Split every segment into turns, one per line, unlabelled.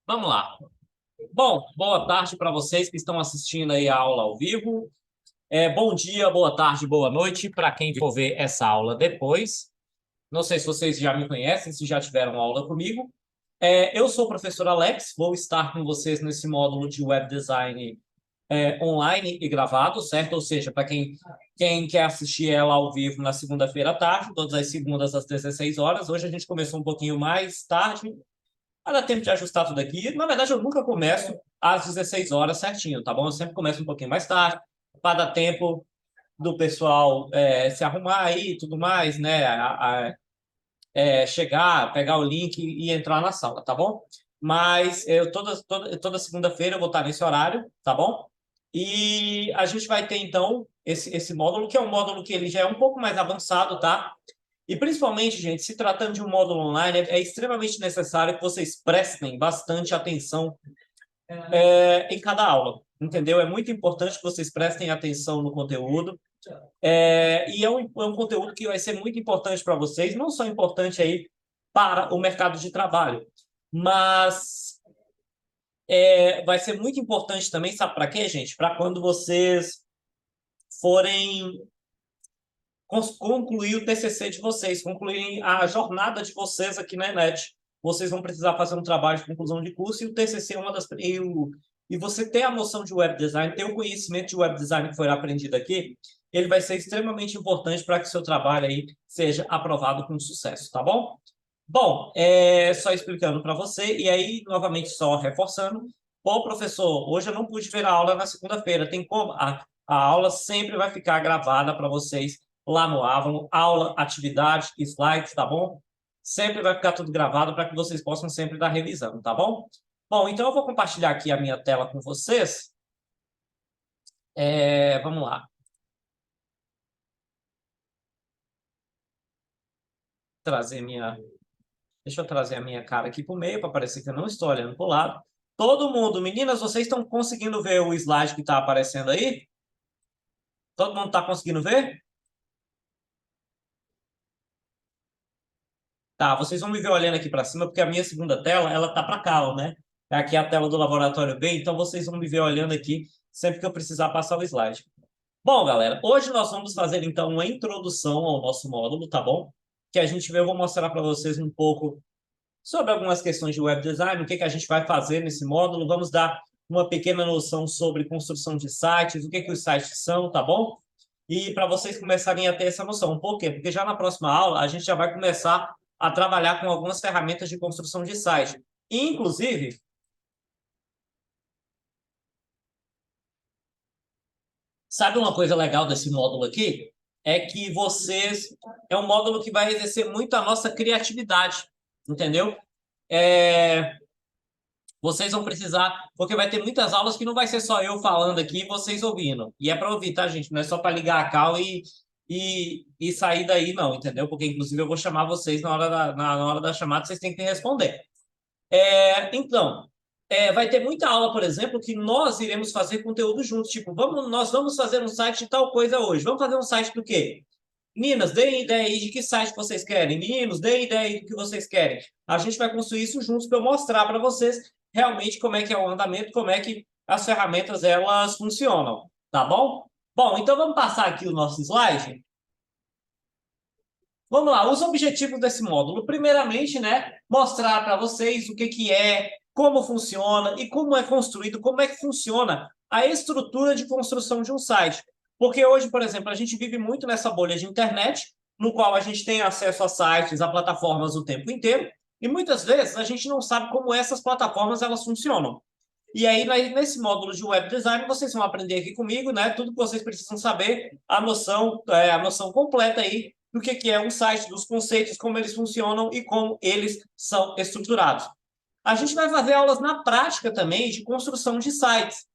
Vamos lá. Bom, boa tarde para vocês que estão assistindo aí a aula ao vivo. Bom dia, boa tarde, boa noite para quem for ver essa aula depois. Não sei se vocês já me conhecem, se já tiveram aula comigo. Eu sou o professor Alex, vou estar com vocês nesse módulo de web design online e gravado, certo? Ou seja, para quem quer assistir ela ao vivo na segunda-feira à tarde, todas as segundas às 16 horas. Hoje a gente começou um pouquinho mais tarde, vai dar tempo de ajustar tudo aqui. Na verdade, eu nunca começo às 16 horas certinho, tá bom? Eu sempre começo um pouquinho mais tarde, para dar tempo do pessoal se arrumar aí e tudo mais, né? Chegar, pegar o link e entrar na sala, tá bom? Mas eu toda segunda-feira eu vou estar nesse horário, tá bom? E a gente vai ter, então, esse módulo, que é um módulo que ele já é um pouco mais avançado, tá? E principalmente, gente, se tratando de um módulo online, é extremamente necessário que vocês prestem bastante atenção em cada aula, entendeu? É muito importante que vocês prestem atenção no conteúdo. E é um conteúdo que vai ser muito importante para vocês, não só importante aí para o mercado de trabalho, mas vai ser muito importante também, sabe para quê, gente? Para quando vocês forem concluir o TCC de vocês, concluir a jornada de vocês aqui na ENET. Vocês vão precisar fazer um trabalho de conclusão de curso e o TCC é uma das... E você ter a noção de web design, ter o conhecimento de web design que foi aprendido aqui, ele vai ser extremamente importante para que o seu trabalho aí seja aprovado com sucesso, tá bom? Bom, só explicando para você, e aí, novamente, só reforçando. Bom, professor, hoje eu não pude ver a aula na segunda-feira. Tem como? A aula sempre vai ficar gravada para vocês lá no Avon. Aula, atividade, slides, tá bom? Sempre vai ficar tudo gravado para que vocês possam sempre estar revisando, tá bom? Bom, então eu vou compartilhar aqui a minha tela com vocês. Vamos lá. Trazer minha Deixa eu trazer a minha cara aqui para o meio, para parecer que eu não estou olhando para o lado. Todo mundo, meninas, vocês estão conseguindo ver o slide que está aparecendo aí? Todo mundo está conseguindo ver? Tá, vocês vão me ver olhando aqui para cima, porque a minha segunda tela, ela tá para cá, ó, né? Aqui é a tela do Laboratório B, então vocês vão me ver olhando aqui sempre que eu precisar passar o slide. Bom, galera, hoje nós vamos fazer, então, uma introdução ao nosso módulo, tá bom? Que a gente vê, eu vou mostrar para vocês um pouco sobre algumas questões de web design, o que a gente vai fazer nesse módulo. Vamos dar uma pequena noção sobre construção de sites, o que os sites são, tá bom? E para vocês começarem a ter essa noção. Por quê? Porque já na próxima aula a gente já vai começar a trabalhar com algumas ferramentas de construção de site. E, inclusive, sabe uma coisa legal desse módulo aqui? É que vocês... É um módulo que vai exercer muito a nossa criatividade, entendeu? Vocês vão precisar, porque vai ter muitas aulas que não vai ser só eu falando aqui e vocês ouvindo. E é para ouvir, tá, gente? Não é só para ligar a cal e sair daí, não, entendeu? Porque, inclusive, eu vou chamar vocês na hora da chamada, vocês têm que responder. Então, vai ter muita aula, por exemplo, que nós iremos fazer conteúdo juntos. Tipo, nós vamos fazer um site de tal coisa hoje. Vamos fazer um site do quê? Meninas, deem ideia aí de que site vocês querem. Meninos, deem ideia aí do que vocês querem. A gente vai construir isso juntos para eu mostrar para vocês realmente como é que é o andamento, como é que as ferramentas elas funcionam, tá bom? Bom, então vamos passar aqui o nosso slide. Vamos lá, os objetivos desse módulo. Primeiramente, né, mostrar para vocês o que é, como funciona e como é construído, como é que funciona a estrutura de construção de um site. Porque hoje, por exemplo, a gente vive muito nessa bolha de internet, no qual a gente tem acesso a sites, a plataformas o tempo inteiro, e muitas vezes a gente não sabe como essas plataformas elas funcionam. E aí, nesse módulo de web design, vocês vão aprender aqui comigo, né? Tudo que vocês precisam saber, a noção completa aí do que é um site, dos conceitos, como eles funcionam e como eles são estruturados. A gente vai fazer aulas na prática também de construção de sites.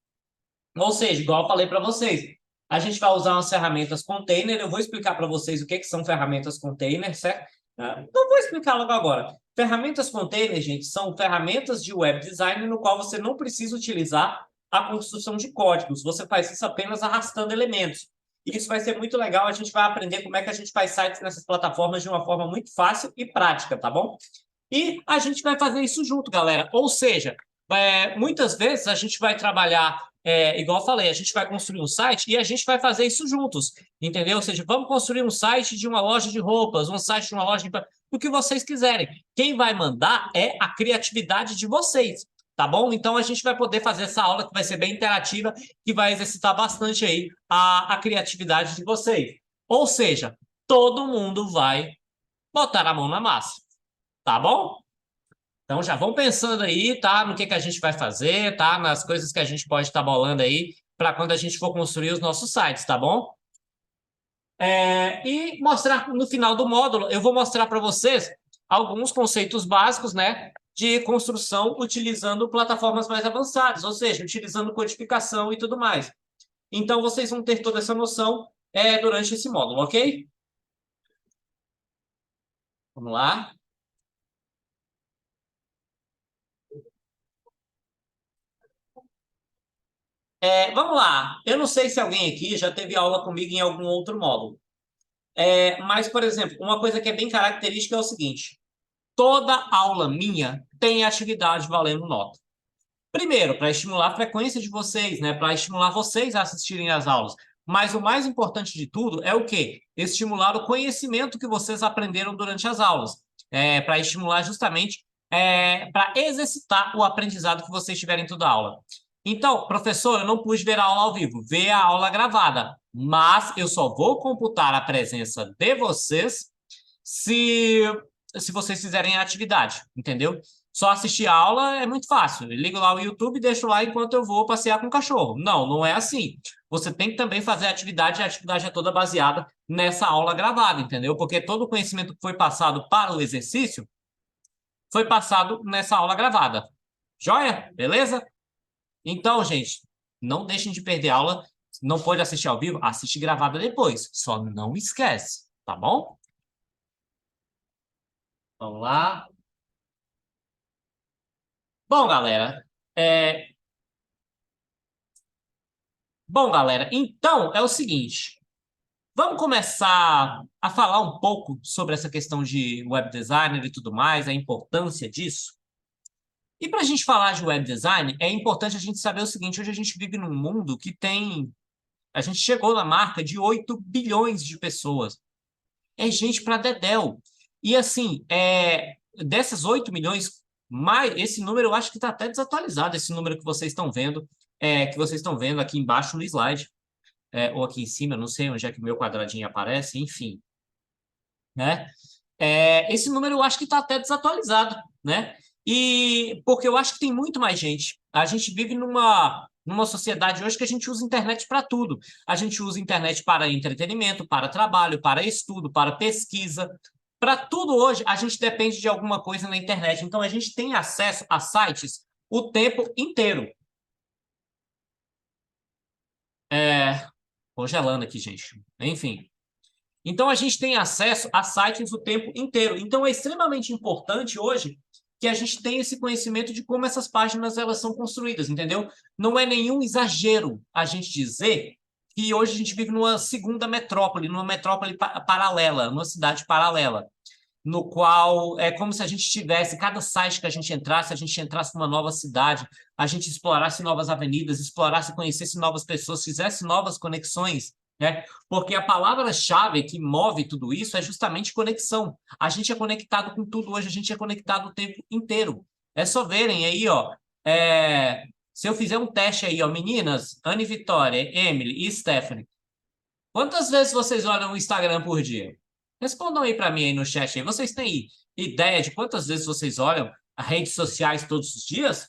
Ou seja, igual eu falei para vocês, a gente vai usar umas ferramentas container. Eu vou explicar para vocês o que são ferramentas container, certo? Não vou explicar logo agora. Ferramentas container, gente, são ferramentas de web design no qual você não precisa utilizar a construção de códigos. Você faz isso apenas arrastando elementos. E isso vai ser muito legal. A gente vai aprender como é que a gente faz sites nessas plataformas de uma forma muito fácil e prática, tá bom? E a gente vai fazer isso junto, galera. Ou seja, muitas vezes a gente vai trabalhar, igual eu falei, a gente vai construir um site e a gente vai fazer isso juntos, entendeu? Ou seja, vamos construir um site de uma loja de roupas, um site de uma loja de... o que vocês quiserem. Quem vai mandar é a criatividade de vocês, tá bom? Então a gente vai poder fazer essa aula que vai ser bem interativa, que vai exercitar bastante aí a criatividade de vocês. Ou seja, todo mundo vai botar a mão na massa, tá bom? Então já vão pensando aí, tá? No que a gente vai fazer, tá? Nas coisas que a gente pode estar bolando aí para quando a gente for construir os nossos sites, tá bom? E mostrar no final do módulo, eu vou mostrar para vocês alguns conceitos básicos, né? De construção utilizando plataformas mais avançadas, ou seja, utilizando codificação e tudo mais. Então vocês vão ter toda essa noção durante esse módulo, ok? Vamos lá. Vamos lá. Eu não sei se alguém aqui já teve aula comigo em algum outro módulo. Mas, por exemplo, uma coisa que é bem característica é o seguinte: toda aula minha tem atividade valendo nota. Primeiro, para estimular a frequência de vocês, né? Para estimular vocês a assistirem às aulas. Mas o mais importante de tudo é o quê? Estimular o conhecimento que vocês aprenderam durante as aulas. Para estimular justamente, para exercitar o aprendizado que vocês tiverem em toda a aula. Então, professor, eu não pude ver a aula ao vivo, ver a aula gravada, mas eu só vou computar a presença de vocês se, se vocês fizerem a atividade, entendeu? Só assistir a aula é muito fácil. Eu ligo lá o YouTube e deixo lá enquanto eu vou passear com o cachorro. Não, não é assim. Você tem que também fazer a atividade, e a atividade é toda baseada nessa aula gravada, entendeu? Porque todo o conhecimento que foi passado para o exercício foi passado nessa aula gravada. Joia? Beleza? Então, gente, não deixem de perder aula. Não pode assistir ao vivo? Assiste gravada depois. Só não esquece, tá bom? Vamos lá. Bom, galera, é, então é o seguinte, vamos começar a falar um pouco sobre essa questão de web designer e tudo mais, a importância disso. E para a gente falar de web design, é importante a gente saber o seguinte: hoje a gente vive num mundo que a gente chegou na marca de 8 bilhões de pessoas. É gente para dedéu. E assim, dessas 8 milhões, esse número eu acho que está até desatualizado, esse número que vocês estão vendo aqui embaixo no slide, ou aqui em cima, não sei onde é que o meu quadradinho aparece, enfim, né? Esse número eu acho que está até desatualizado, né? E porque eu acho que tem muito mais gente. A gente vive numa sociedade hoje que a gente usa internet para tudo. A gente usa internet para entretenimento, para trabalho, para estudo, para pesquisa. Para tudo hoje, a gente depende de alguma coisa na internet. Então, a gente tem acesso a sites o tempo inteiro. Congelando aqui, gente. Enfim. Então, a gente tem acesso a sites o tempo inteiro. Então, é extremamente importante hoje que a gente tenha esse conhecimento de como essas páginas elas são construídas, entendeu? Não é nenhum exagero a gente dizer que hoje a gente vive numa segunda metrópole, numa metrópole paralela, numa cidade paralela, no qual é como se a gente tivesse, cada site que a gente entrasse numa nova cidade, a gente explorasse novas avenidas, explorasse, conhecesse novas pessoas, fizesse novas conexões, né? Porque a palavra-chave que move tudo isso é justamente conexão. A gente é conectado com tudo hoje, a gente é conectado o tempo inteiro. É só verem aí, ó. Se eu fizer um teste aí, ó, meninas, Anne Vitória, Emily e Stephanie, quantas vezes vocês olham o Instagram por dia? Respondam aí para mim aí no chat aí. Vocês têm ideia de quantas vezes vocês olham as redes sociais todos os dias?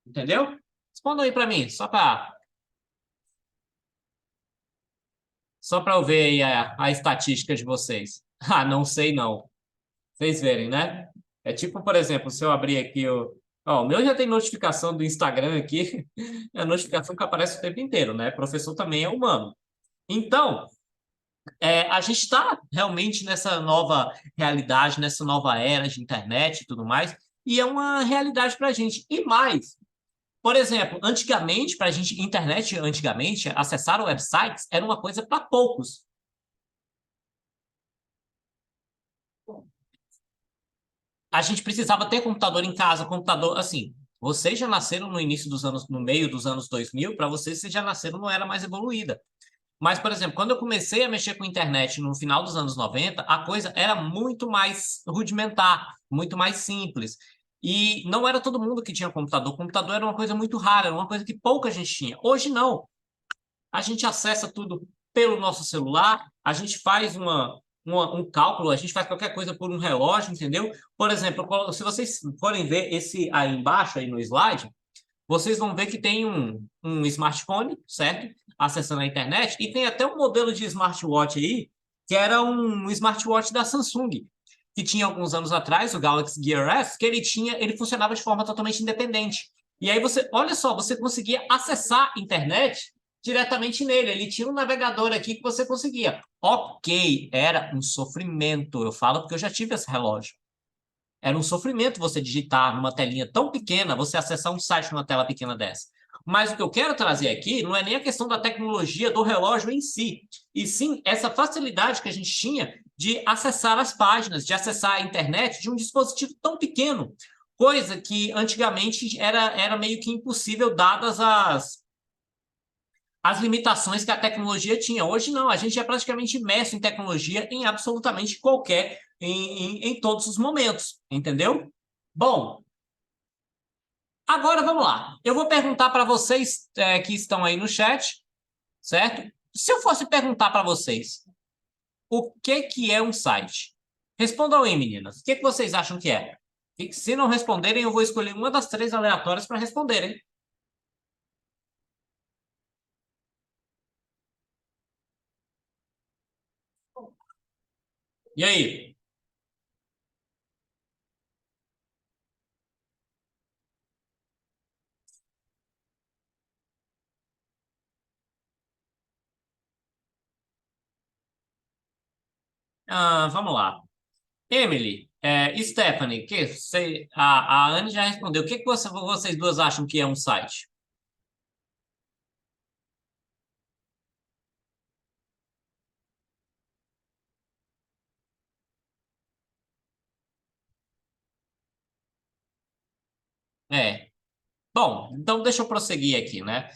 Entendeu? Respondam aí para mim, só para eu ver aí a estatística de vocês. Ah, não sei não. Vocês verem, né? É tipo, por exemplo, se eu abrir aqui o meu já tem notificação do Instagram aqui, é a notificação que aparece o tempo inteiro, né? Professor também é humano. Então, a gente está realmente nessa nova realidade, nessa nova era de internet e tudo mais, e é uma realidade para a gente. E mais, por exemplo, antigamente, para a gente, internet, antigamente, acessar websites era uma coisa para poucos. A gente precisava ter computador em casa, computador, assim. Vocês já nasceram no início dos anos, no meio dos anos 2000, para vocês já nasceram numa era mais evoluída. Mas, por exemplo, quando eu comecei a mexer com internet no final dos anos 90, a coisa era muito mais rudimentar, muito mais simples. E não era todo mundo que tinha computador. O computador era uma coisa muito rara, era uma coisa que pouca gente tinha. Hoje não. A gente acessa tudo pelo nosso celular, a gente faz um cálculo, a gente faz qualquer coisa por um relógio, entendeu? Por exemplo, se vocês forem ver esse aí embaixo, aí no slide, vocês vão ver que tem um smartphone, certo? Acessando a internet, e tem até um modelo de smartwatch aí, que era um smartwatch da Samsung, que tinha alguns anos atrás, o Galaxy Gear S, que ele funcionava de forma totalmente independente. E aí você, olha só, você conseguia acessar a internet diretamente nele. Ele tinha um navegador aqui que você conseguia. Ok, era um sofrimento. Eu falo porque eu já tive esse relógio. Era um sofrimento você digitar numa telinha tão pequena, você acessar um site numa tela pequena dessa. Mas o que eu quero trazer aqui não é nem a questão da tecnologia do relógio em si, e sim essa facilidade que a gente tinha de acessar as páginas, de acessar a internet de um dispositivo tão pequeno, coisa que antigamente era meio que impossível, dadas as limitações que a tecnologia tinha. Hoje não, a gente é praticamente imerso em tecnologia em absolutamente em todos os momentos, entendeu? Bom, agora vamos lá. Eu vou perguntar para vocês que estão aí no chat, certo? Se eu fosse perguntar para vocês o que é um site, respondam aí, meninas. O que vocês acham que é? E se não responderem, eu vou escolher uma das três aleatórias para responderem. E aí? Vamos lá. Emily, Stephanie, a Anne já respondeu. O que vocês duas acham que é um site? É. Bom, então deixa eu prosseguir aqui, né?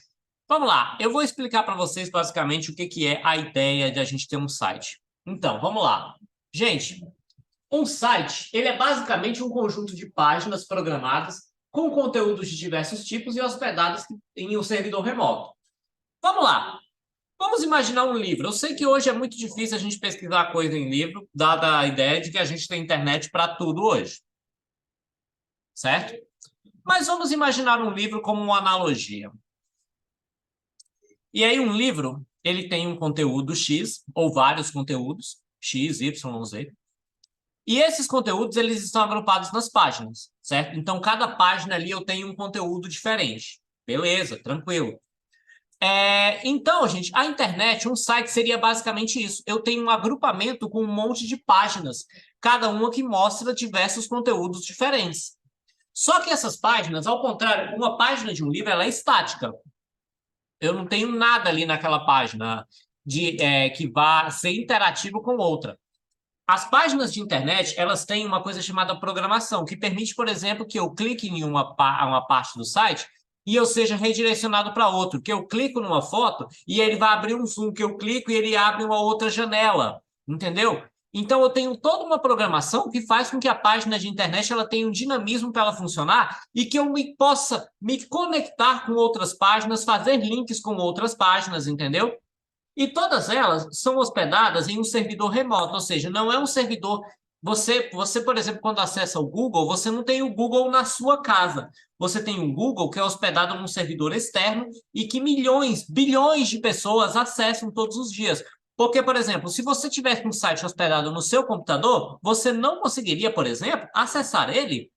Vamos lá, eu vou explicar para vocês basicamente o que é a ideia de a gente ter um site. Então, vamos lá. Gente, um site, ele é basicamente um conjunto de páginas programadas com conteúdos de diversos tipos e hospedadas em um servidor remoto. Vamos lá. Vamos imaginar um livro. Eu sei que hoje é muito difícil a gente pesquisar coisa em livro, dada a ideia de que a gente tem internet para tudo hoje, certo? Mas vamos imaginar um livro como uma analogia. E aí um livro, ele tem um conteúdo X, ou vários conteúdos, X, Y, Z. E esses conteúdos, eles estão agrupados nas páginas, certo? Então, cada página ali eu tenho um conteúdo diferente. Beleza, tranquilo. Então, gente, a internet, um site seria basicamente isso. Eu tenho um agrupamento com um monte de páginas, cada uma que mostra diversos conteúdos diferentes. Só que essas páginas, ao contrário, uma página de um livro, ela é estática. Eu não tenho nada ali naquela página que vá ser interativo com outra. As páginas de internet, elas têm uma coisa chamada programação, que permite, por exemplo, que eu clique em uma parte do site e eu seja redirecionado para outro, que eu clico numa foto e ele vai abrir um zoom, que eu clico e ele abre uma outra janela, entendeu? Então, eu tenho toda uma programação que faz com que a página de internet ela tenha um dinamismo para ela funcionar e que eu possa me conectar com outras páginas, fazer links com outras páginas, entendeu? E todas elas são hospedadas em um servidor remoto, ou seja, não é um servidor. Você, por exemplo, quando acessa o Google, você não tem o Google na sua casa. Você tem um Google que é hospedado num servidor externo e que milhões, bilhões de pessoas acessam todos os dias. Porque, por exemplo, se você tivesse um site hospedado no seu computador, você não conseguiria, por exemplo, acessar ele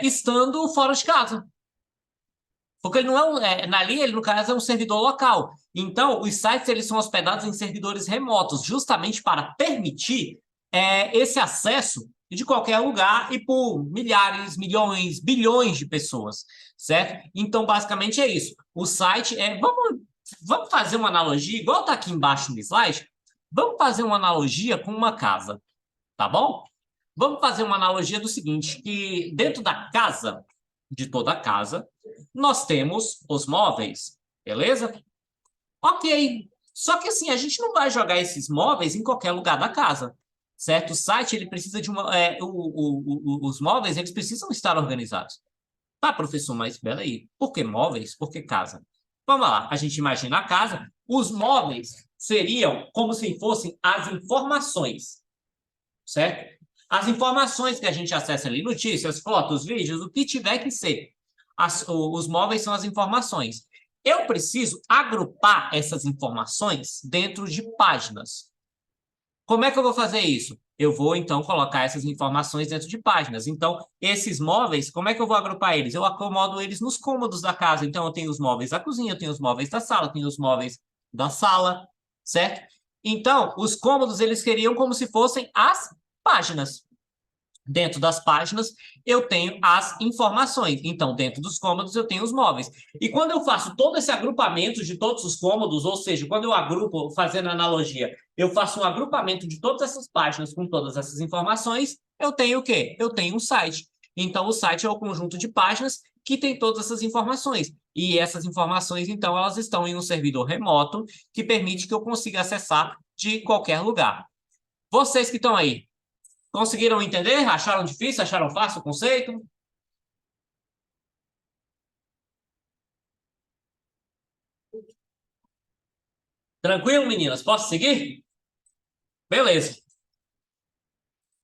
estando fora de casa. Porque ele não ali, ele no caso é um servidor local. Então, os sites eles são hospedados em servidores remotos, justamente para permitir esse acesso de qualquer lugar e por milhares, milhões, bilhões de pessoas, certo? Então, basicamente é isso. O site vamos fazer uma analogia, igual está aqui embaixo no slide, vamos fazer uma analogia com uma casa, tá bom? Vamos fazer uma analogia do seguinte, que dentro da casa, de toda a casa, nós temos os móveis, beleza? Ok. Só que assim, a gente não vai jogar esses móveis em qualquer lugar da casa, certo? O site, ele precisa de uma... os móveis, eles precisam estar organizados. Tá, professor, mas espera aí. Por que móveis? Por que casa? Vamos lá, a gente imagina a casa. Os móveis seriam como se fossem as informações, certo? As informações que a gente acessa ali, notícias, fotos, vídeos, o que tiver que ser. Os móveis são as informações. Eu preciso agrupar essas informações dentro de páginas. Como é que eu vou fazer isso? Eu vou, então, colocar essas informações dentro de páginas. Então, esses móveis, como é que eu vou agrupar eles? Eu acomodo eles nos cômodos da casa. Então, eu tenho os móveis da cozinha, eu tenho os móveis da sala, eu tenho os móveis da sala, certo? Então, os cômodos, eles seriam como se fossem as páginas. Dentro das páginas, eu tenho as informações. Então, dentro dos cômodos, eu tenho os móveis. E quando eu faço todo esse agrupamento de todos os cômodos, ou seja, quando eu agrupo, fazendo analogia, eu faço um agrupamento de todas essas páginas com todas essas informações, eu tenho o quê? Eu tenho um site. Então, o site é o conjunto de páginas que tem todas essas informações. E essas informações, então, elas estão em um servidor remoto que permite que eu consiga acessar de qualquer lugar. Vocês que estão aí, conseguiram entender? Acharam difícil? Acharam fácil o conceito? Tranquilo, meninas? Posso seguir? Beleza.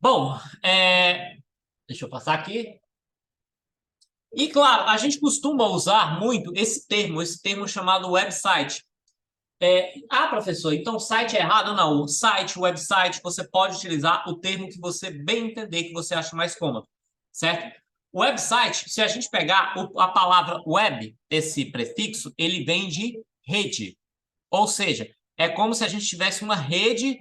Bom, deixa eu passar aqui. E, claro, a gente costuma usar muito esse termo chamado website. Professor, então o site é errado? Não, o site, o website, você pode utilizar o termo que você bem entender, que você acha mais cômodo, certo? O website, se a gente pegar a palavra web, esse prefixo, ele vem de rede. Ou seja, é como se a gente tivesse uma rede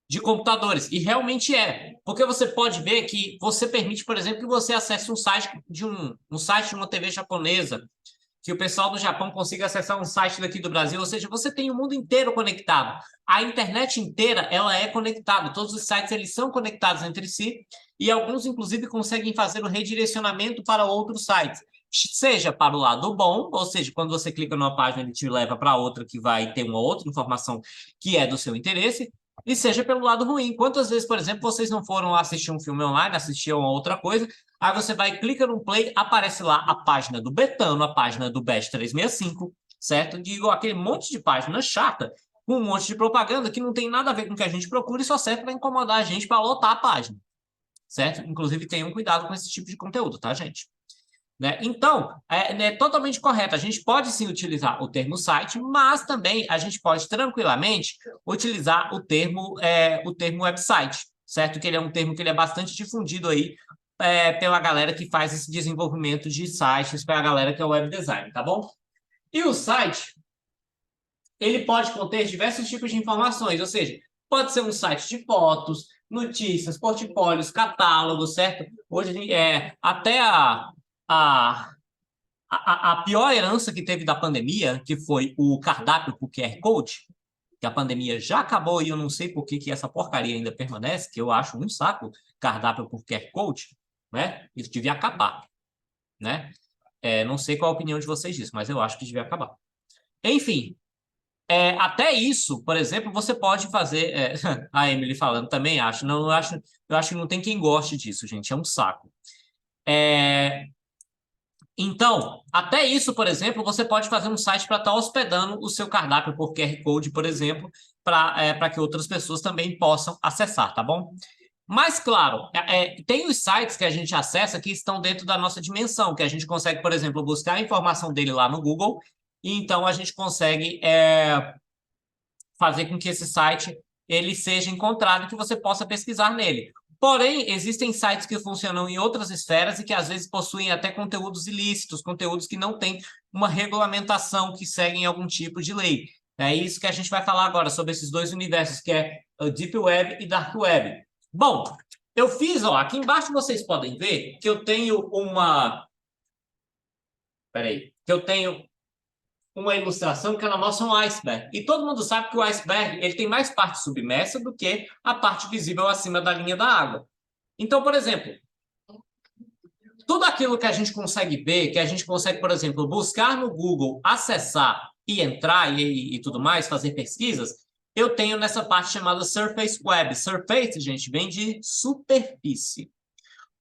de computadores. E realmente é. Porque você pode ver que você permite, por exemplo, que você acesse um site um site de uma TV japonesa, que o pessoal do Japão consiga acessar um site daqui do Brasil, ou seja, você tem o mundo inteiro conectado. A internet inteira, ela é conectada. Todos os sites, eles são conectados entre si, e alguns, inclusive, conseguem fazer o redirecionamento para outros sites. Seja para o lado bom, ou seja, quando você clica numa página, ele te leva para outra que vai ter uma outra informação que é do seu interesse, e seja pelo lado ruim. Quantas vezes, por exemplo, vocês não foram assistir um filme online, assistir a outra coisa, aí você vai, clica no play, aparece lá a página do Betano, a página do Best 365, certo? Digo, aquele monte de página chata, com um monte de propaganda que não tem nada a ver com o que a gente procura e só serve para incomodar a gente para lotar a página, certo? Inclusive, tenham cuidado com esse tipo de conteúdo, tá, gente? Né? Então, é totalmente correto. A gente pode sim utilizar o termo site, mas também a gente pode tranquilamente utilizar o termo website, certo? Que ele é um termo que ele é bastante difundido aí pela galera que faz esse desenvolvimento de sites, para a galera que é web design, tá bom? E o site, ele pode conter diversos tipos de informações, ou seja, pode ser um site de fotos, notícias, portfólios, catálogos, certo? Hoje, até a a pior herança que teve da pandemia, que foi o cardápio por QR Code, que a pandemia já acabou e eu não sei por que, que essa porcaria ainda permanece, que eu acho um saco cardápio por QR Code, né? Isso devia acabar, né? Não sei qual a opinião de vocês disso, mas eu acho que devia acabar. Enfim, até isso, por exemplo, você pode fazer. A Emily falando também acho. Não, eu acho que não tem quem goste disso, gente. É um saco. Então, até isso, por exemplo, você pode fazer um site para estar hospedando o seu cardápio por QR Code, por exemplo, para que outras pessoas também possam acessar, tá bom? Mas, claro, tem os sites que a gente acessa que estão dentro da nossa dimensão, que a gente consegue, por exemplo, buscar a informação dele lá no Google, e então a gente consegue fazer com que esse site ele seja encontrado e que você possa pesquisar nele. Porém, existem sites que funcionam em outras esferas e que às vezes possuem até conteúdos ilícitos, conteúdos que não têm uma regulamentação, que seguem algum tipo de lei. É isso que a gente vai falar agora sobre esses dois universos, que é o Deep Web e Dark Web. Bom, eu fiz, ó, aqui embaixo vocês podem ver que eu tenho uma... Peraí, que eu tenho uma ilustração que ela mostra um iceberg. E todo mundo sabe que o iceberg ele tem mais parte submersa do que a parte visível acima da linha da água. Então, por exemplo, tudo aquilo que a gente consegue ver, que a gente consegue, por exemplo, buscar no Google, acessar e entrar e tudo mais, fazer pesquisas, eu tenho nessa parte chamada Surface Web. Surface, gente, vem de superfície.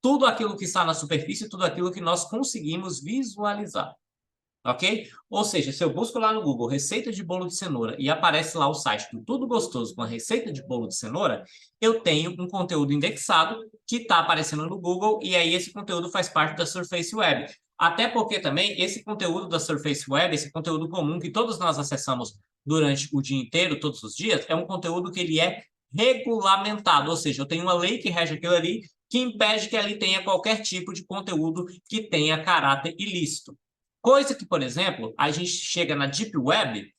Tudo aquilo que está na superfície, tudo aquilo que nós conseguimos visualizar. Ok? Ou seja, se eu busco lá no Google receita de bolo de cenoura e aparece lá o site do Tudo Gostoso com a receita de bolo de cenoura, eu tenho um conteúdo indexado que está aparecendo no Google e aí esse conteúdo faz parte da Surface Web. Até porque também esse conteúdo da Surface Web, esse conteúdo comum que todos nós acessamos durante o dia inteiro, todos os dias, é um conteúdo que ele é regulamentado, ou seja, eu tenho uma lei que rege aquilo ali que impede que ali tenha qualquer tipo de conteúdo que tenha caráter ilícito. Coisa que, por exemplo, a gente chega na Deep Web,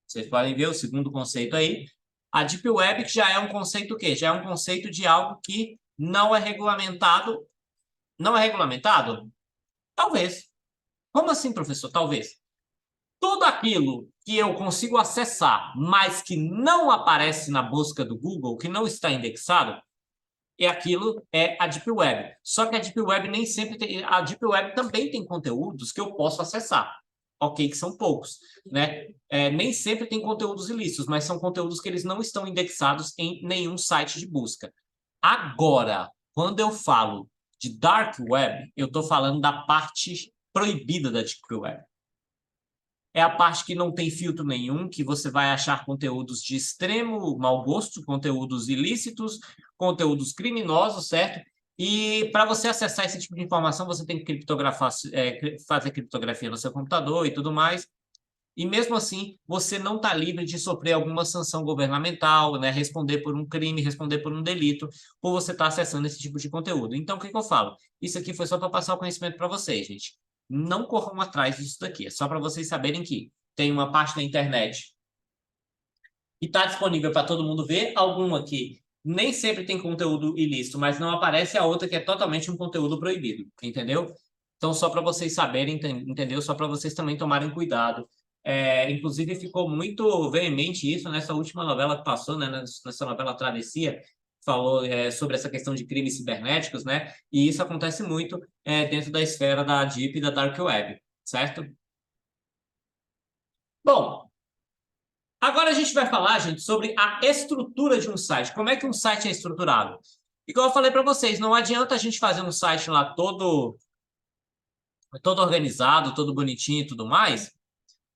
vocês podem ver o segundo conceito aí, a Deep Web que já é um conceito o quê? Já é um conceito de algo que não é regulamentado. Não é regulamentado? Talvez. Como assim, professor? Talvez. Tudo aquilo que eu consigo acessar, mas que não aparece na busca do Google, que não está indexado, é a Deep Web. Só que a Deep Web nem sempre tem... A Deep Web também tem conteúdos que eu posso acessar. Ok, que são poucos, né? Nem sempre tem conteúdos ilícitos, mas são conteúdos que eles não estão indexados em nenhum site de busca. Agora, quando eu falo de Dark Web, eu estou falando da parte proibida da Deep Web. É a parte que não tem filtro nenhum, que você vai achar conteúdos de extremo mau gosto, conteúdos ilícitos, conteúdos criminosos, certo? E para você acessar esse tipo de informação, você tem que criptografar, fazer criptografia no seu computador e tudo mais. E mesmo assim, você não está livre de sofrer alguma sanção governamental, né? Responder por um crime, responder por um delito, por você estar acessando esse tipo de conteúdo. Então, o que eu falo? Isso aqui foi só para passar o conhecimento para vocês, gente. Não corram atrás disso daqui. É só para vocês saberem que tem uma parte da internet que está disponível para todo mundo ver, alguma que nem sempre tem conteúdo ilícito, mas não aparece, a outra que é totalmente um conteúdo proibido, entendeu? Então, só para vocês saberem, entendeu? Só para vocês também tomarem cuidado. Inclusive, ficou muito veemente isso nessa última novela que passou, né? Nessa novela Travessia, falou sobre essa questão de crimes cibernéticos, né? E isso acontece muito dentro da esfera da Deep e da Dark Web, certo? Bom, agora a gente vai falar, gente, sobre a estrutura de um site. Como é que um site é estruturado? Igual eu falei para vocês, não adianta a gente fazer um site lá todo organizado, todo bonitinho e tudo mais,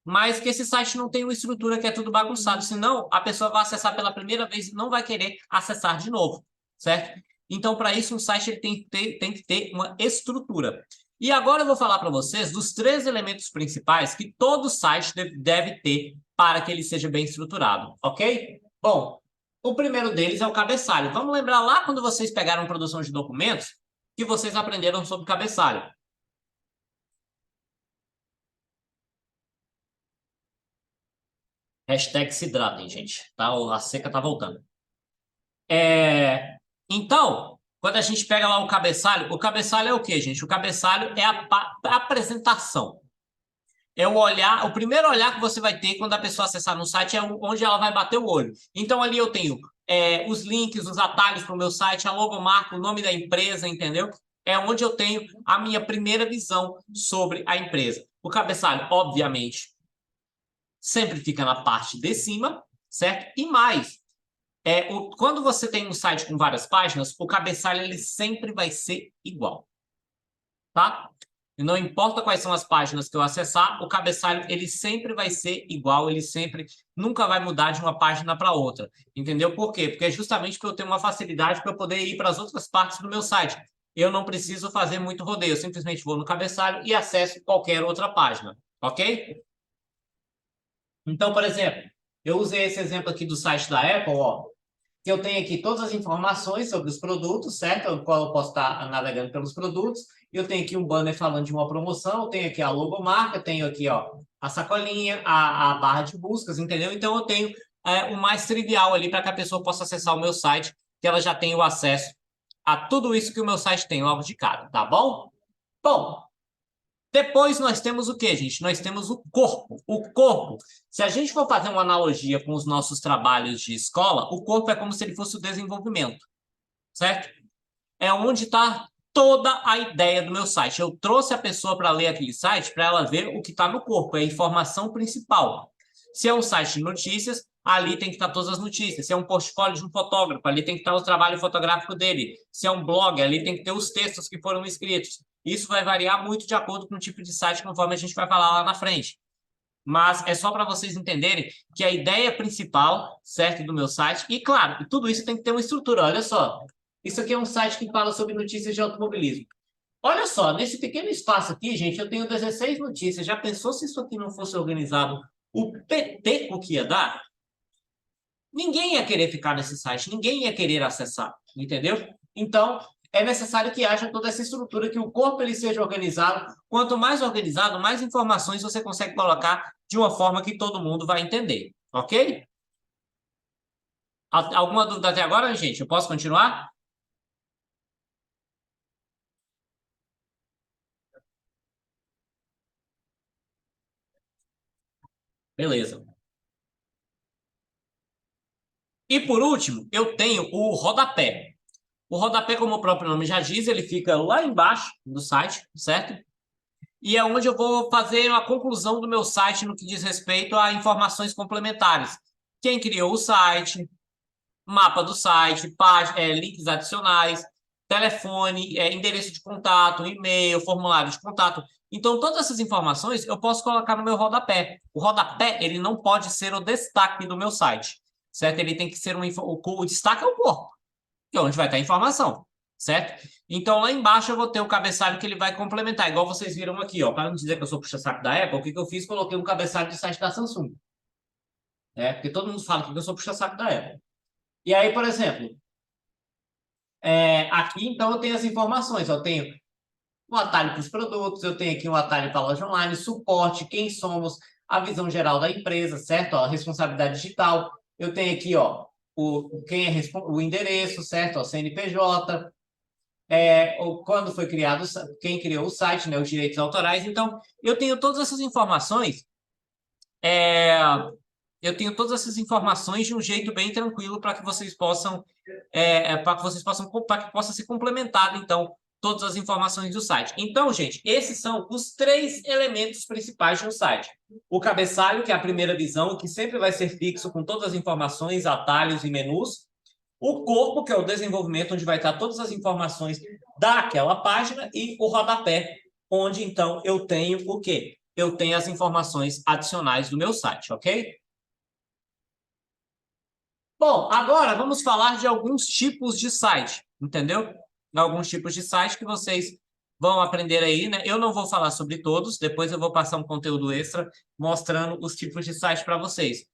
mas que esse site não tem uma estrutura que é tudo bagunçado, senão a pessoa vai acessar pela primeira vez e não vai querer acessar de novo, certo? Então, para isso, um site ele tem que ter uma estrutura. E agora eu vou falar para vocês dos 3 elementos principais que todo site deve ter para que ele seja bem estruturado, ok? Bom, o primeiro deles é o cabeçalho. Vamos lembrar lá quando vocês pegaram produção de documentos que vocês aprenderam sobre cabeçalho. Hashtag se hidratem, gente. Tá? A seca tá voltando. Então, quando a gente pega lá o cabeçalho é o quê, gente? O cabeçalho é a apresentação. É o primeiro olhar que você vai ter quando a pessoa acessar no site é onde ela vai bater o olho. Então, ali eu tenho os links, os atalhos para o meu site, a logomarca, o nome da empresa, entendeu? É onde eu tenho a minha primeira visão sobre a empresa. O cabeçalho, obviamente, sempre fica na parte de cima, certo? E mais, quando você tem um site com várias páginas, o cabeçalho ele sempre vai ser igual, tá? E não importa quais são as páginas que eu acessar, o cabeçalho ele sempre vai ser igual, ele sempre nunca vai mudar de uma página para outra, entendeu? Por quê? Porque é justamente porque eu tenho uma facilidade para eu poder ir para as outras partes do meu site. Eu não preciso fazer muito rodeio, eu simplesmente vou no cabeçalho e acesso qualquer outra página, ok? Então, por exemplo, eu usei esse exemplo aqui do site da Apple, ó, que eu tenho aqui todas as informações sobre os produtos, certo? O qual eu posso estar navegando pelos produtos. Eu tenho aqui um banner falando de uma promoção, eu tenho aqui a logomarca, tenho aqui, ó, a sacolinha, a barra de buscas, entendeu? Então, eu tenho o mais trivial ali para que a pessoa possa acessar o meu site, que ela já tenha o acesso a tudo isso que o meu site tem logo de cara, tá bom? Bom, Depois nós temos o quê, gente? Nós temos o corpo. O corpo, se a gente for fazer uma analogia com os nossos trabalhos de escola, o corpo é como se ele fosse o desenvolvimento, certo? É onde está toda a ideia do meu site. Eu trouxe a pessoa para ler aquele site para ela ver o que está no corpo, é a informação principal. Se é um site de notícias, ali tem que estar todas as notícias. Se é um portfólio de um fotógrafo, ali tem que estar o trabalho fotográfico dele. Se é um blog, ali tem que ter os textos que foram escritos. Isso vai variar muito de acordo com o tipo de site, conforme a gente vai falar lá na frente. Mas é só para vocês entenderem que a ideia principal, certo, do meu site, e claro, tudo isso tem que ter uma estrutura. Olha só, isso aqui é um site que fala sobre notícias de automobilismo. Olha só, nesse pequeno espaço aqui, gente, eu tenho 16 notícias. Já pensou se isso aqui não fosse organizado? O PT que ia dar? Ninguém ia querer ficar nesse site, ninguém ia querer acessar, entendeu? Então, é necessário que haja toda essa estrutura, que o corpo ele seja organizado. Quanto mais organizado, mais informações você consegue colocar de uma forma que todo mundo vai entender, ok? Alguma dúvida até agora, gente? Eu posso continuar? Beleza. E por último, eu tenho o rodapé. O rodapé, como o próprio nome já diz, ele fica lá embaixo do site, certo? E é onde eu vou fazer a conclusão do meu site no que diz respeito a informações complementares. Quem criou o site, mapa do site, links adicionais, telefone, endereço de contato, e-mail, formulário de contato. Então, todas essas informações eu posso colocar no meu rodapé. O rodapé, ele não pode ser o destaque do meu site, certo? Ele tem que ser o destaque é o corpo, que é onde vai estar a informação, certo? Então, lá embaixo eu vou ter o cabeçalho que ele vai complementar, igual vocês viram aqui, ó. Para não dizer que eu sou puxa-saco da Apple, o que que eu fiz? Coloquei um cabeçalho de site da Samsung, né? Porque todo mundo fala que eu sou puxa-saco da Apple. E aí, por exemplo, aqui então eu tenho as informações, eu tenho um atalho para os produtos, eu tenho aqui um atalho para a loja online, suporte, quem somos, a visão geral da empresa, certo? Ó, a responsabilidade digital. Eu tenho aqui, ó, o endereço, certo? Ó, CNPJ, quando foi criado, quem criou o site, né? Os direitos autorais. Então, eu tenho todas essas informações. É, eu tenho todas essas informações de um jeito bem tranquilo para que vocês possam para que possa ser complementado, então, todas as informações do site. Então, gente, esses são os três elementos principais de um site. O cabeçalho, que é a primeira visão, que sempre vai ser fixo com todas as informações, atalhos e menus. O corpo, que é o desenvolvimento, onde vai estar todas as informações daquela página. E o rodapé, onde, então, eu tenho o quê? Eu tenho as informações adicionais do meu site, ok? Bom, agora vamos falar de alguns tipos de site, entendeu? Alguns tipos de site que vocês vão aprender aí, né? Eu não vou falar sobre todos, depois eu vou passar um conteúdo extra mostrando os tipos de site para vocês,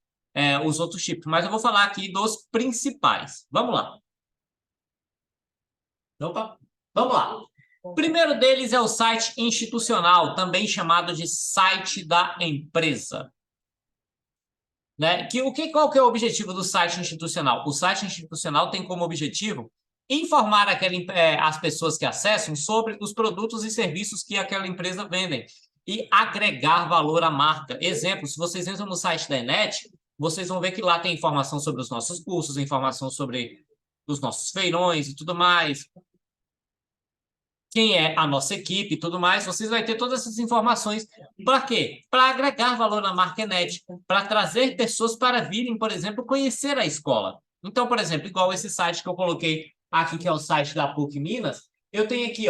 os outros tipos, mas eu vou falar aqui dos principais. Vamos lá. Opa, vamos lá. O primeiro deles é o site institucional, também chamado de site da empresa. Né? Qual que é o objetivo do site institucional? O site institucional tem como objetivo informar as pessoas que acessam sobre os produtos e serviços que aquela empresa vende e agregar valor à marca. Exemplo, se vocês entram no site da Enet, vocês vão ver que lá tem informação sobre os nossos cursos, informação sobre os nossos feirões e tudo mais, quem é a nossa equipe e tudo mais, vocês vão ter todas essas informações. Para quê? Para agregar valor na marca Enet, para trazer pessoas para virem, por exemplo, conhecer a escola. Então, por exemplo, igual esse site que eu coloquei aqui, que é o site da PUC Minas, eu tenho aqui,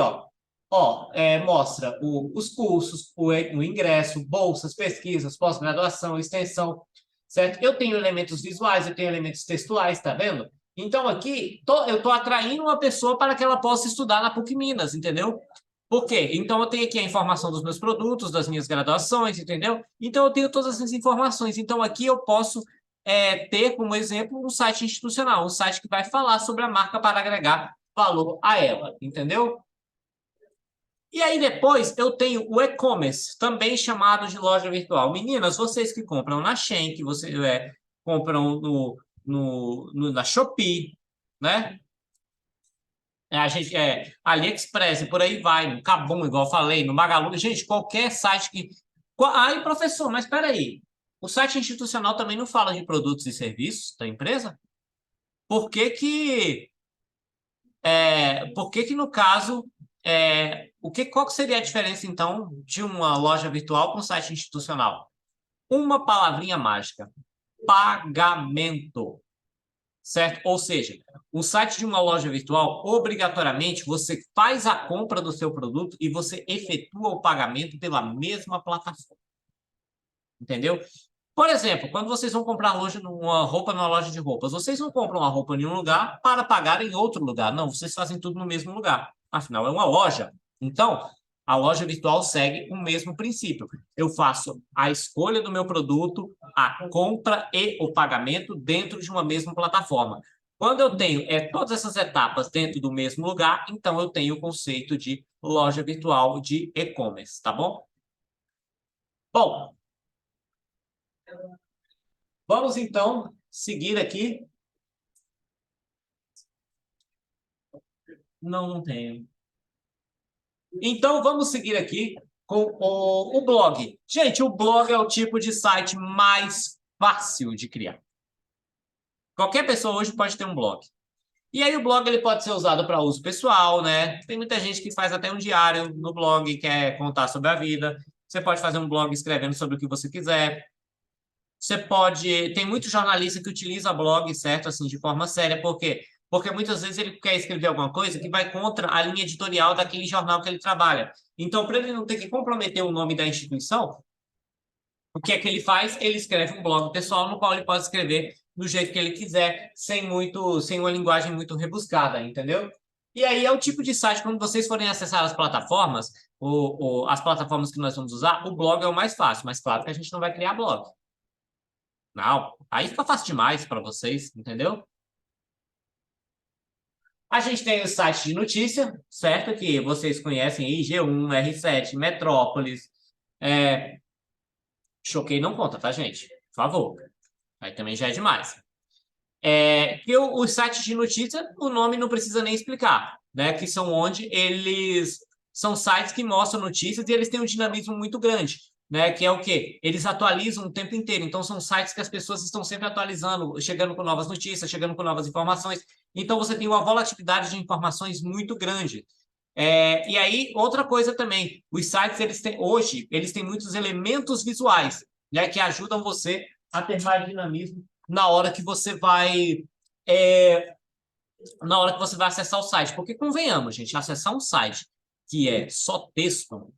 mostra os cursos, o ingresso, bolsas, pesquisas, pós-graduação, extensão, certo? Eu tenho elementos visuais, eu tenho elementos textuais, tá vendo? Então, aqui, eu estou atraindo uma pessoa para que ela possa estudar na PUC Minas, entendeu? Por quê? Então, eu tenho aqui a informação dos meus produtos, das minhas graduações, entendeu? Então, eu tenho todas essas informações. Então, aqui eu posso ter, como exemplo, um site institucional, um site que vai falar sobre a marca para agregar valor a ela, entendeu? E aí, depois, eu tenho o e-commerce, também chamado de loja virtual. Meninas, vocês que compram na Shein, que vocês compram na Shopee, né? A gente AliExpress, por aí vai, no Kabum, igual eu falei, no Magalu, gente, qualquer site que. Aí, professor, mas espera aí. O site institucional também não fala de produtos e serviços da empresa? Por que que, no caso, qual que seria a diferença, então, de uma loja virtual para um site institucional? Uma palavrinha mágica: pagamento. Certo? Ou seja, o site de uma loja virtual, obrigatoriamente, você faz a compra do seu produto e você efetua o pagamento pela mesma plataforma. Entendeu? Por exemplo, quando vocês vão comprar uma roupa numa loja de roupas, vocês não compram uma roupa em um lugar para pagar em outro lugar. Não, vocês fazem tudo no mesmo lugar. Afinal, é uma loja. Então, a loja virtual segue o mesmo princípio. Eu faço a escolha do meu produto, a compra e o pagamento dentro de uma mesma plataforma. Quando eu tenho todas essas etapas dentro do mesmo lugar, então eu tenho o conceito de loja virtual de e-commerce, tá bom? Bom, vamos então seguir aqui. Não, não tenho. Então, vamos seguir aqui com o blog. Gente, o blog é o tipo de site mais fácil de criar. Qualquer pessoa hoje pode ter um blog. E aí o blog ele pode ser usado para uso pessoal, né? Tem muita gente que faz até um diário no blog, quer contar sobre a vida. Você pode fazer um blog escrevendo sobre o que você quiser. Você pode. Tem muito jornalista que utiliza blog, certo? Assim, de forma séria. Por quê? Porque muitas vezes ele quer escrever alguma coisa que vai contra a linha editorial daquele jornal que ele trabalha. Então, para ele não ter que comprometer o nome da instituição, o que é que ele faz? Ele escreve um blog pessoal no qual ele pode escrever do jeito que ele quiser, sem uma linguagem muito rebuscada, entendeu? E aí é o tipo de site, quando vocês forem acessar as plataformas, as plataformas que nós vamos usar, o blog é o mais fácil, mas claro que a gente não vai criar blog. Não, aí fica fácil demais para vocês, entendeu? A gente tem o site de notícia, certo? Que vocês conhecem aí, G1, R7, Metrópolis. É... Choquei não conta, tá, gente? Por favor. Aí também já é demais. Que os sites de notícia, o nome não precisa nem explicar, né? Que são onde eles são sites que mostram notícias e eles têm um dinamismo muito grande, né? Que é o quê? Eles atualizam o tempo inteiro. Então são sites que as pessoas estão sempre atualizando, chegando com novas notícias, chegando com novas informações. Então você tem uma volatilidade de informações muito grande. E aí, outra coisa também, os sites hoje eles têm muitos elementos visuais, né, que ajudam você a ter mais dinamismo na hora que você vai é, acessar o site. Porque convenhamos, gente, acessar um site que é só texto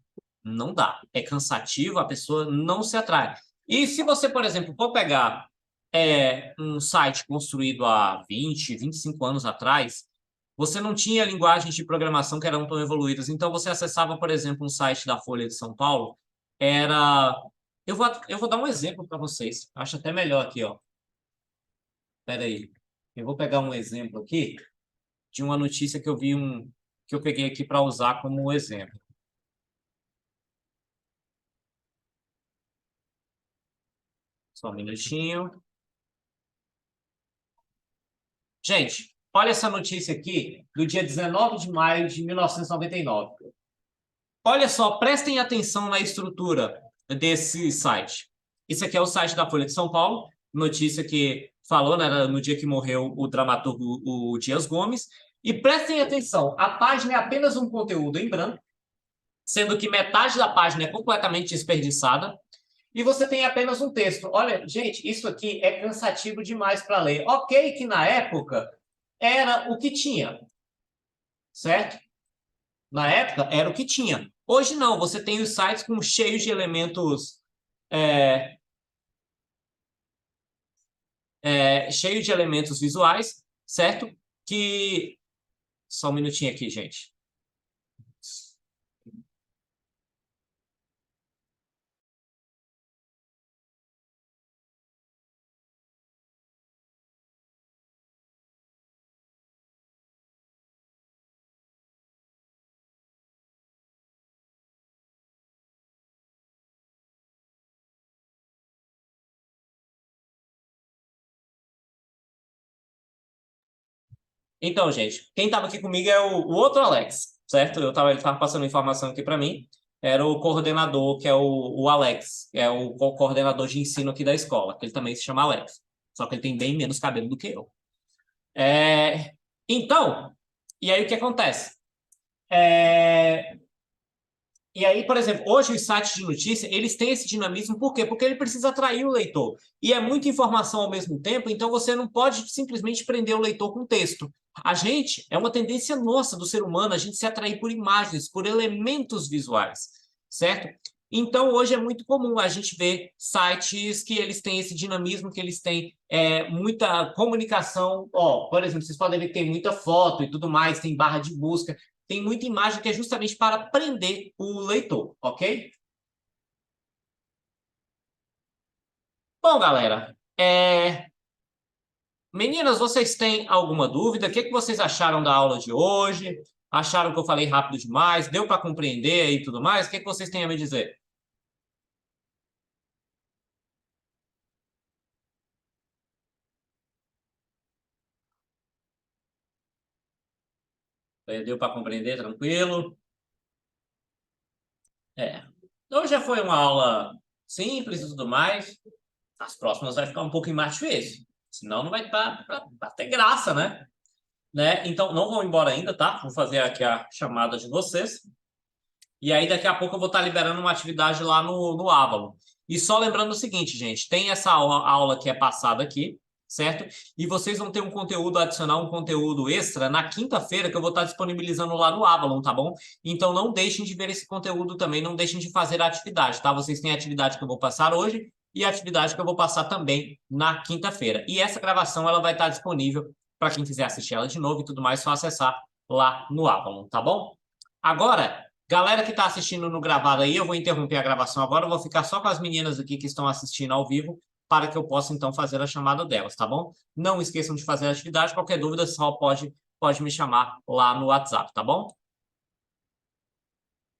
não dá. É cansativo, a pessoa não se atrai. E se você, por exemplo, for pegar um site construído há 25 anos atrás, você não tinha linguagens de programação que eram tão evoluídas. Então, você acessava, por exemplo, um site da Folha de São Paulo, era... eu vou dar um exemplo para vocês. Acho até melhor aqui, ó. Espera aí. Eu vou pegar um exemplo aqui de uma notícia que eu peguei aqui para usar como exemplo. Só um minutinho. Gente, olha essa notícia aqui do dia 19 de maio de 1999. Olha só, prestem atenção na estrutura desse site. Isso aqui é o site da Folha de São Paulo, notícia que falou, né, no dia que morreu o dramaturgo o Dias Gomes. E prestem atenção, a página é apenas um conteúdo em branco, sendo que metade da página é completamente desperdiçada, e você tem apenas um texto. Olha, gente, isso aqui é cansativo demais para ler. Ok que na época era o que tinha, certo? Na época era o que tinha. Hoje não, você tem os sites cheios de elementos é, cheios de elementos visuais, certo? Que só um minutinho aqui, gente. Então, gente, quem estava aqui comigo é o outro Alex, certo? Ele estava passando informação aqui para mim. Era o coordenador, que é o Alex, que é o coordenador de ensino aqui da escola, que ele também se chama Alex. Só que ele tem bem menos cabelo do que eu. É, então, e aí o que acontece? É, e aí, por exemplo, hoje os sites de notícia, eles têm esse dinamismo, por quê? Porque ele precisa atrair o leitor. E é muita informação ao mesmo tempo, então você não pode simplesmente prender o leitor com texto. A gente, é uma tendência nossa do ser humano, a gente se atrair por imagens, por elementos visuais, certo? Então, hoje é muito comum a gente ver sites que eles têm esse dinamismo, que eles têm muita comunicação. Ó, por exemplo, vocês podem ver que tem muita foto e tudo mais, tem barra de busca. Tem muita imagem que é justamente para prender o leitor, ok? Bom, galera, meninas, vocês têm alguma dúvida? O que vocês acharam da aula de hoje? Acharam que eu falei rápido demais? Deu para compreender e tudo mais? O que vocês têm a me dizer? Deu para compreender? Tranquilo? É. Hoje já foi uma aula simples e tudo mais. As próximas vai ficar um pouquinho mais difícil. Senão não vai pra ter graça, né? Então, não vão embora ainda, tá? Vou fazer aqui a chamada de vocês. E aí, daqui a pouco, eu vou estar liberando uma atividade lá no Avalon. E só lembrando o seguinte, gente, tem essa aula que é passada aqui, certo? E vocês vão ter um conteúdo adicional, um conteúdo extra na quinta-feira que eu vou estar disponibilizando lá no Avalon, tá bom? Então, não deixem de ver esse conteúdo também, não deixem de fazer a atividade, tá? Vocês têm a atividade que eu vou passar hoje e a atividade que eu vou passar também na quinta-feira. E essa gravação, ela vai estar disponível para quem quiser assistir ela de novo e tudo mais, só acessar lá no Avalon, tá bom? Agora, galera que está assistindo no gravado aí, eu vou interromper a gravação agora, eu vou ficar só com as meninas aqui que estão assistindo ao vivo, para que eu possa, então, fazer a chamada delas, tá bom? Não esqueçam de fazer a atividade, qualquer dúvida só pode me chamar lá no WhatsApp, tá bom?